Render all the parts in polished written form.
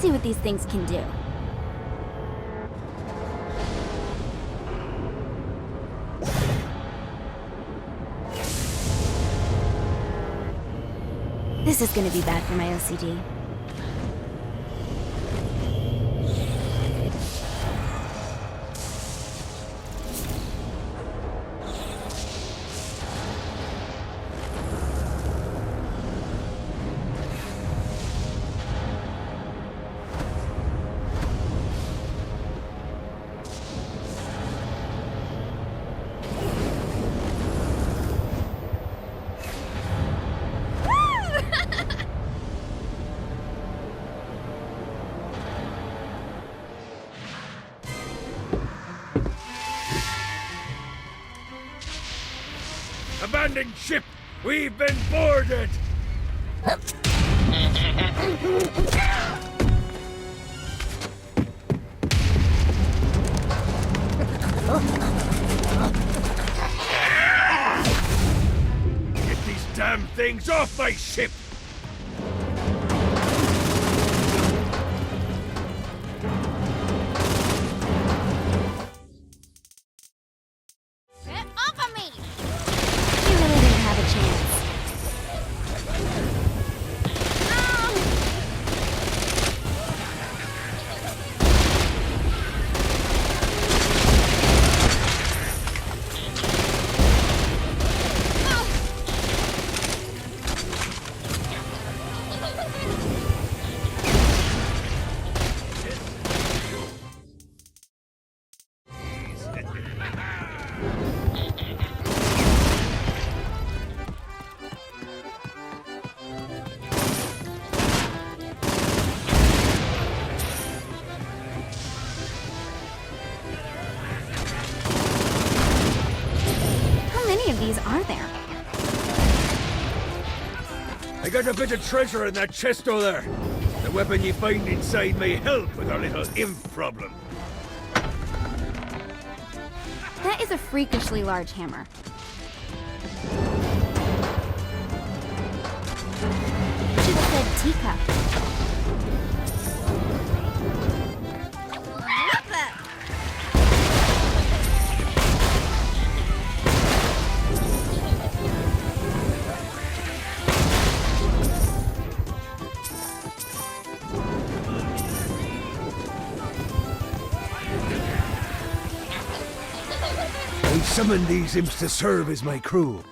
see what these things can do. This is gonna be bad for my OCD. Abandoned ship! We've been boarded! Get these damn things off my ship! Get off of me! You really didn't have a chance. How many of these are there? I got a bit of treasure in that chest over there. The weapon you find inside may help with our little imp problem. That is a freakishly large hammer. Should have said teacup. What the? I summoned these imps to serve as my crew.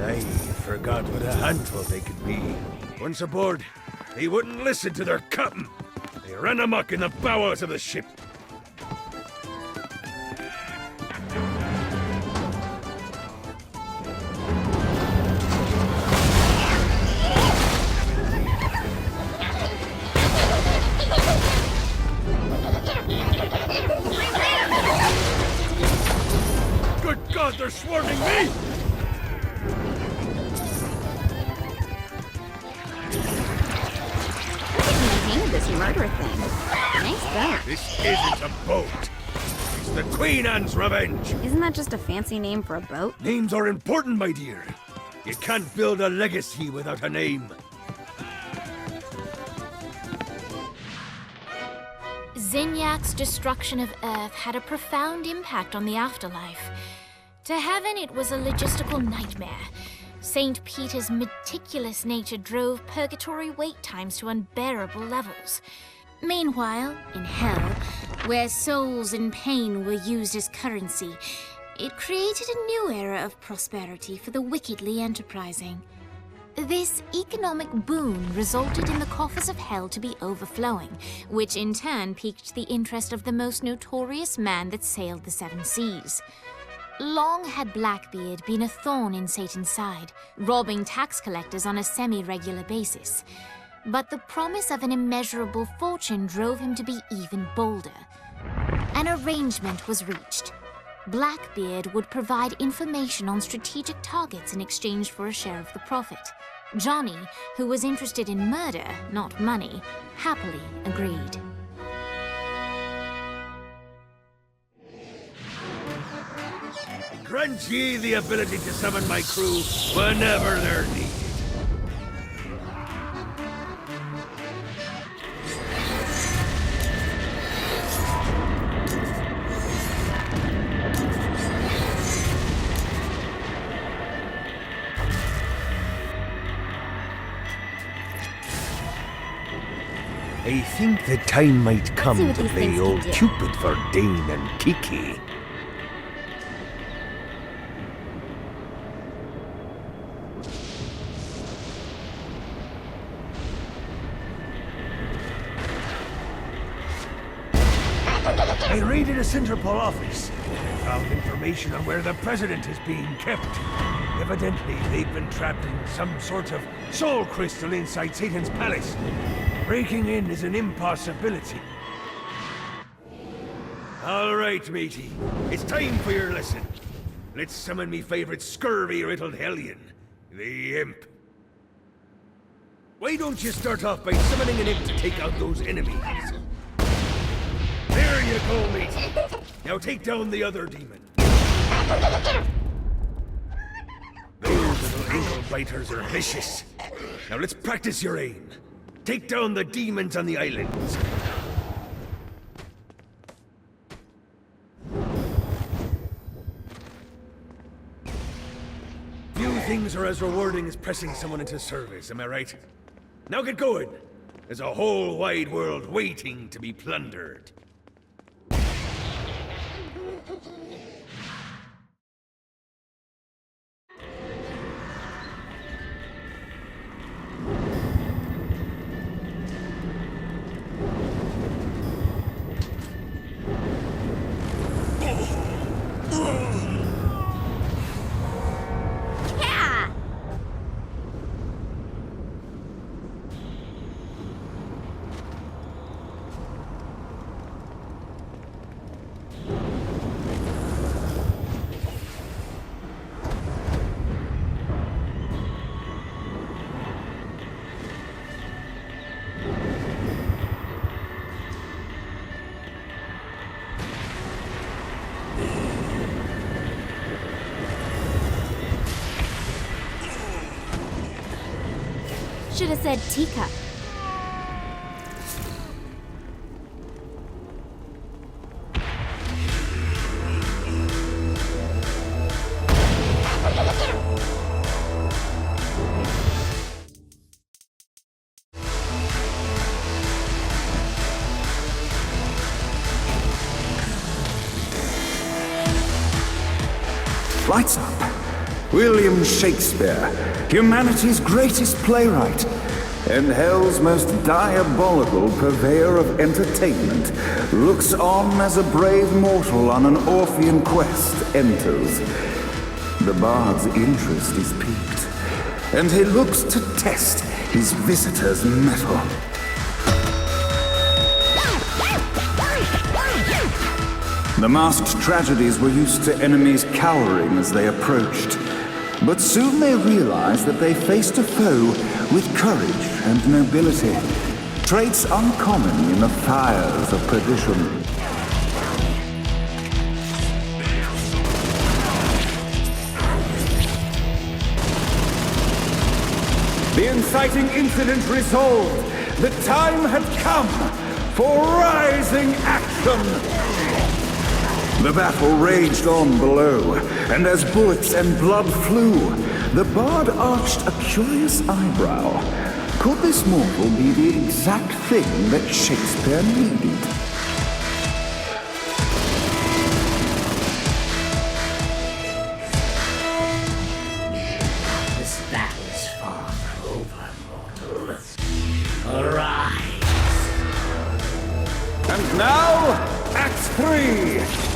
I forgot what a handful they could be. Once aboard, they wouldn't listen to their captain. They ran amok in the bowels of the ship. Good God, they're swarming me! You painted this murder thing. Nice boat. This isn't a boat. It's the Queen Anne's Revenge. Isn't that just a fancy name for a boat? Names are important, my dear. You can't build a legacy without a name. Zinyak's destruction of Earth had a profound impact on the afterlife. To heaven, it was a logistical nightmare. St. Peter's meticulous nature drove purgatory wait times to unbearable levels. Meanwhile, in hell, where souls in pain were used as currency, it created a new era of prosperity for the wickedly enterprising. This economic boon resulted in the coffers of hell to be overflowing, which in turn piqued the interest of the most notorious man that sailed the seven seas. Long had Blackbeard been a thorn in Satan's side, robbing tax collectors on a semi-regular basis. But the promise of an immeasurable fortune drove him to be even bolder. An arrangement was reached. Blackbeard would provide information on strategic targets in exchange for a share of the profit. Johnny, who was interested in murder, not money, happily agreed. Grant ye the ability to summon my crew whenever they're needed. I think the time might come see what to these play things can old do. Cupid for Dane and Kiki. I raided a Sinterpol office. Found information on where the president is being kept. Evidently, they've been trapped in some sort of soul crystal inside Satan's palace. Breaking in is an impossibility. All right, matey. It's time for your lesson. Let's summon me favorite scurvy-riddled hellion, the Imp. Why don't you start off by summoning an imp to take out those enemies? There you go, matey. Now take down the other demon. Those little ankle biters are vicious. Now let's practice your aim. Take down the demons on the islands. Few things are as rewarding as pressing someone into service, am I right? Now get going. There's a whole wide world waiting to be plundered. Yeah! Should have said teacup. Lights up. William Shakespeare, humanity's greatest playwright, and hell's most diabolical purveyor of entertainment, looks on as a brave mortal on an Orphean quest enters. The bard's interest is piqued, and he looks to test his visitor's mettle. The masked tragedies were used to enemies cowering as they approached. But soon they realized that they faced a foe with courage and nobility, traits uncommon in the fires of perdition. The inciting incident resolved. The time had come for rising action. The battle raged on below, and as bullets and blood flew, the bard arched a curious eyebrow. Could this mortal be the exact thing that Shakespeare needed? This battle is far from over, mortal. Arise! And now, Act 3!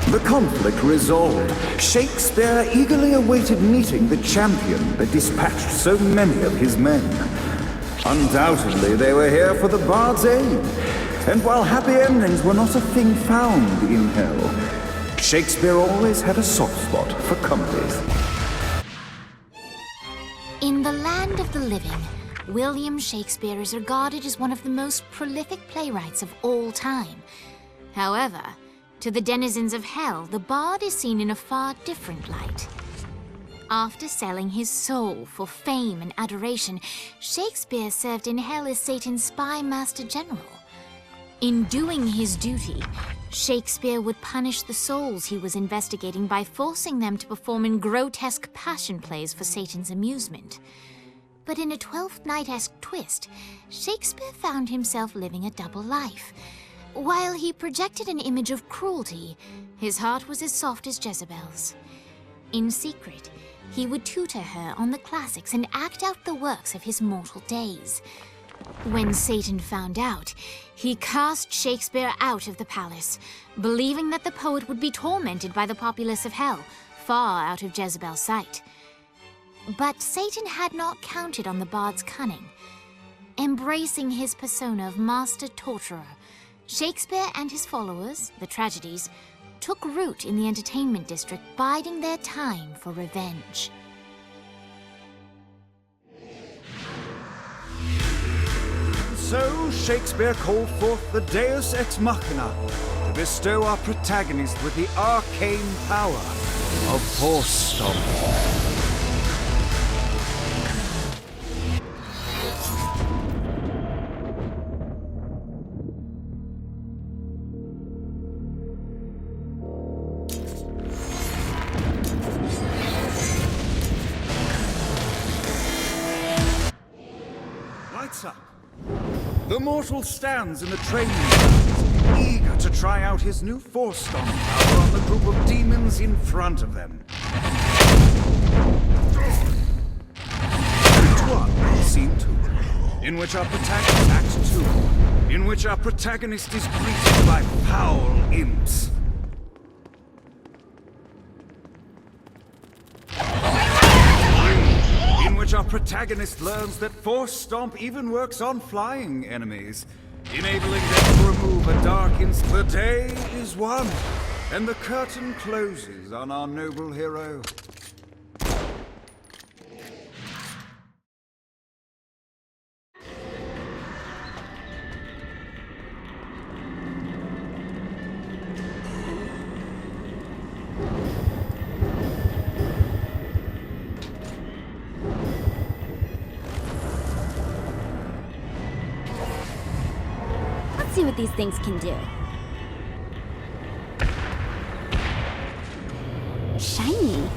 The conflict resolved, Shakespeare eagerly awaited meeting the champion that dispatched so many of his men. Undoubtedly, they were here for the bard's aid, and while happy endings were not a thing found in hell, Shakespeare always had a soft spot for comedies. In the land of the living, William Shakespeare is regarded as one of the most prolific playwrights of all time. However, to the denizens of hell, the bard is seen in a far different light. After selling his soul for fame and adoration, Shakespeare served in hell as Satan's spy master general. In doing his duty, Shakespeare would punish the souls he was investigating by forcing them to perform in grotesque passion plays for Satan's amusement. But in a Twelfth Night-esque twist, Shakespeare found himself living a double life. While he projected an image of cruelty, his heart was as soft as Jezebel's. In secret, he would tutor her on the classics and act out the works of his mortal days. When Satan found out, he cast Shakespeare out of the palace, believing that the poet would be tormented by the populace of hell, far out of Jezebel's sight. But Satan had not counted on the bard's cunning. Embracing his persona of master torturer, Shakespeare and his followers, the tragedies, took root in the entertainment district, biding their time for revenge. So Shakespeare called forth the Deus Ex Machina to bestow our protagonist with the arcane power of Force Stomp. Lights up. The mortal stands in the training grounds, eager to try out his new Force Stomp power on the group of demons in front of them. Act 1, Scene 2, in which our protagonist Act 2, in which our protagonist is greeted by foul imps. In which our protagonist learns that Force Stomp even works on flying enemies, enabling them to remove a dark instant. The day is won, and the curtain closes on our noble hero. See what these things can do. Shiny.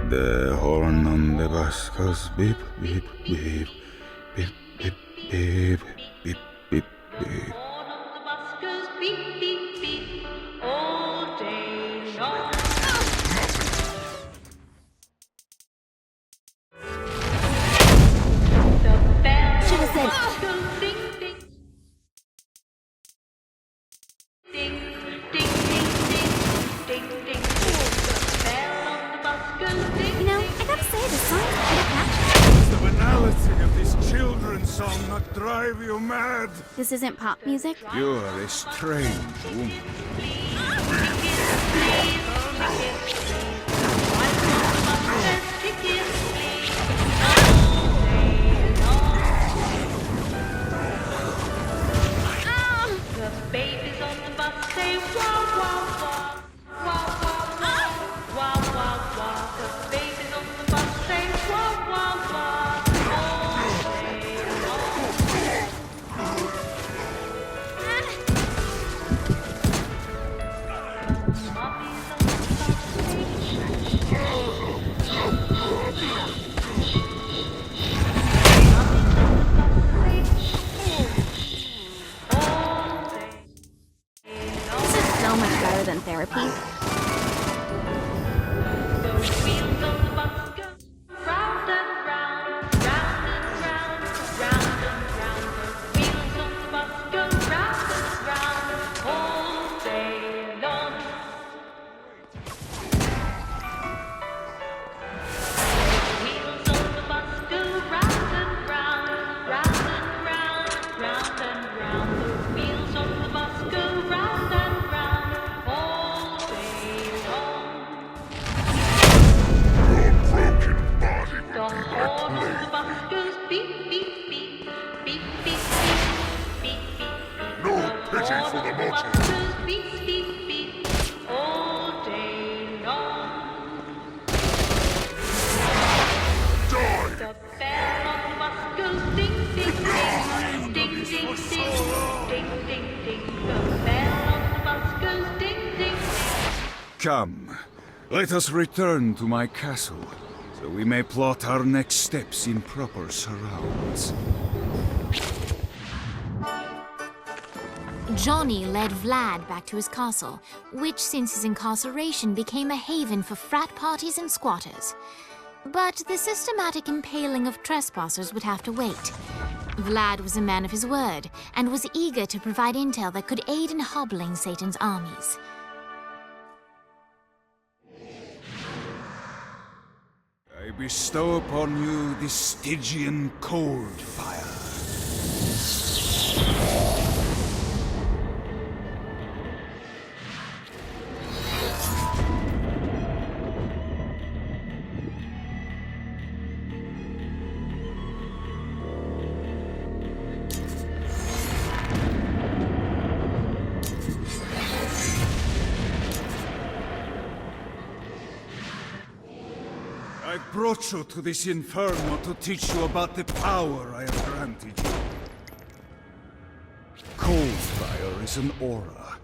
The horn on the bus goes beep, beep, beep, beep, beep, beep, beep, beep, beep. Horn on the bus goes beep, beep, beep, all day long. children's song not drive you mad? This isn't pop music? You're a strange woman. The babies on the bus say wah wah wah, wah wah wah, wah wah wah. The babies on the bus say wah wah wah, all day long. Mommy's on the bus This is so much better than therapy. The wheels on the bus go round and round, round and round, round and round. The wheels on the bus go round and round all day long. The wheels on the bus go round and round, round and round, round and round. The wheels on the bus go round and round all day long. The horn on the bus goes beep, beep, beep, beep, beep, beep, beep, beep, beep. No pity for the bus goes beep, beep, beep, all day long. The bell on the bus goes ding, ding, ding, ding, ding, ding, ding, ding, ding. The bell on the bus goes ding, ding, ding. Come, let us return to my castle, so we may plot our next steps in proper surrounds. Johnny led Vlad back to his castle, which since his incarceration became a haven for frat parties and squatters. But the systematic impaling of trespassers would have to wait. Vlad was a man of his word, and was eager to provide intel that could aid in hobbling Satan's armies. I bestow upon you the Stygian cold fire. I brought you to this inferno to teach you about the power I have granted you. Cold fire is an aura,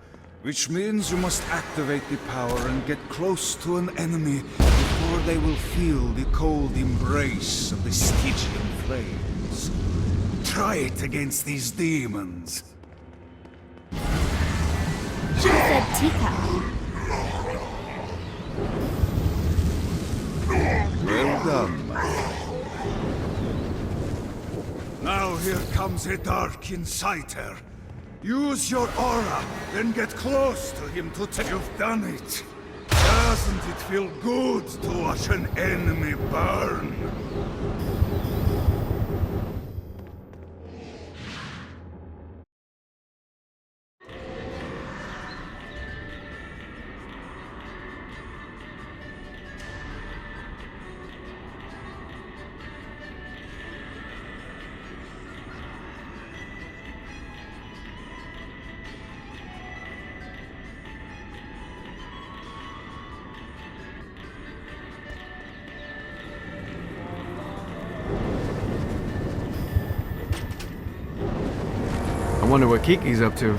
which means you must activate the power and get close to an enemy before they will feel the cold embrace of the Stygian flames. Try it against these demons. She said teacup. Well done, my friend. Now here comes a dark inciter. Use your aura, then get close to him to tell you've done it. Doesn't it feel good to watch an enemy burn? I wonder what Kiki's up to.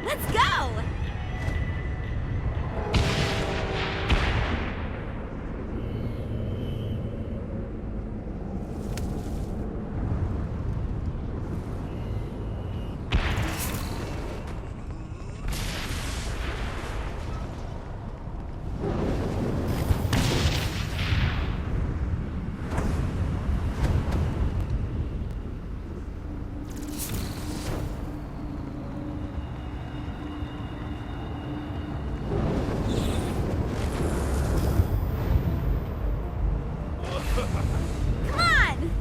Let's go! Come on!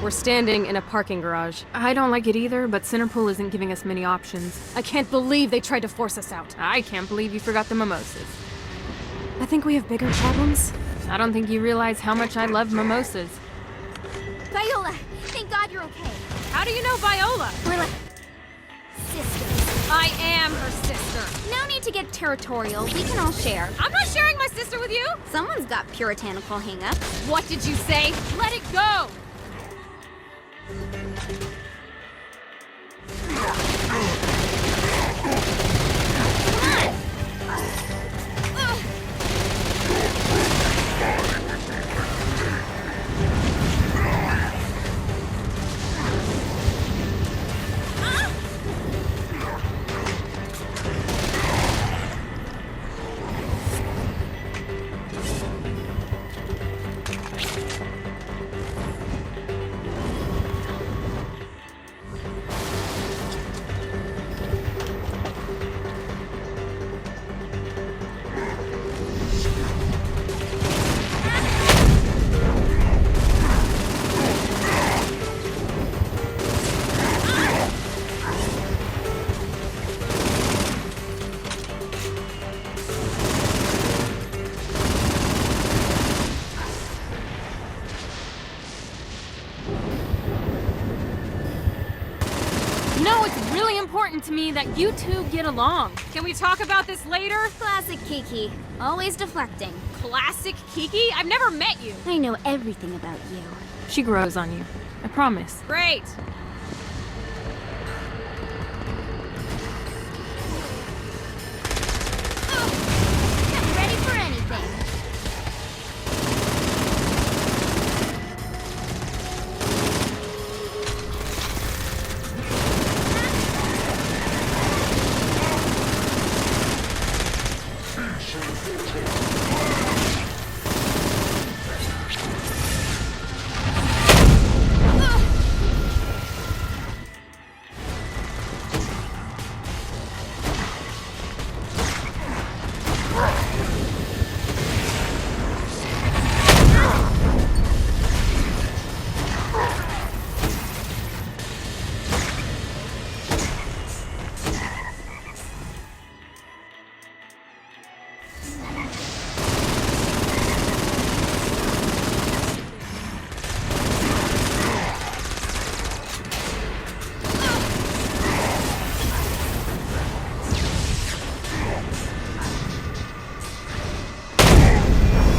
We're standing in a parking garage. I don't like it either, but Centerpool isn't giving us many options. I can't believe they tried to force us out. I can't believe you forgot the mimosas. I think we have bigger problems. I don't think you realize how much I love mimosas. Viola, thank God you're okay. How do you know Viola? We're like sisters. I am her sister. No need to get territorial. We can all share. I'm not sharing my sister with you. Someone's got puritanical hang-ups. What did you say? Let it go! No, it's really important to me that you two get along. Can we talk about this later? Classic Kiki. Always deflecting. Classic Kiki? I've never met you. I know everything about you. She grows on you. I promise. Great. I'm ready for anything.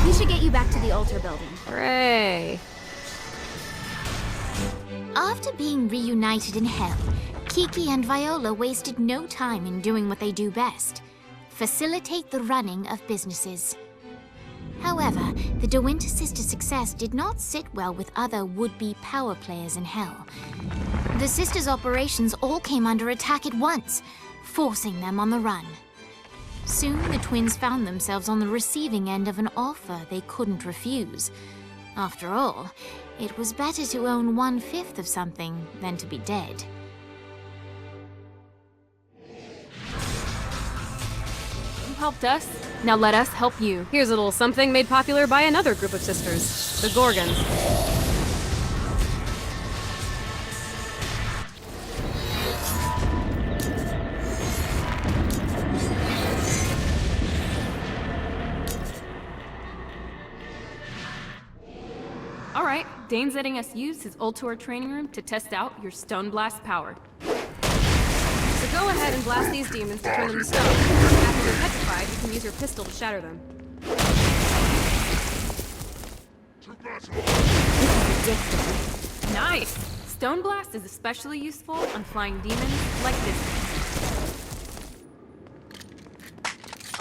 We should get you back to the altar building. Hooray. After being reunited in Hell, Kiki and Viola wasted no time in doing what they do best: facilitate the running of businesses. However, the De Winter sisters' success did not sit well with other would-be power players in Hell. The sisters' operations all came under attack at once, forcing them on the run. Soon, the twins found themselves on the receiving end of an offer they couldn't refuse. After all, it was better to own 1/5 of something than to be dead. You helped us. Now let us help you. Here's a little something made popular by another group of sisters, the Gorgons. All right, Dane's letting us use his Ultor training room to test out your Stone Blast power. So go ahead and blast these demons to turn them to stone. After they're petrified, you can use your pistol to shatter them. Nice! Stone Blast is especially useful on flying demons like this.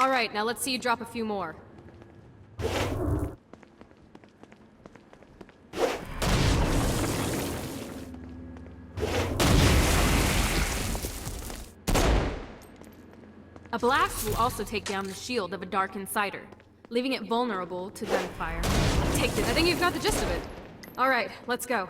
Alright, now let's see you drop a few more. A blast will also take down the shield of a Dark Insider, leaving it vulnerable to gunfire. Take this. I think you've got the gist of it. Alright, let's go.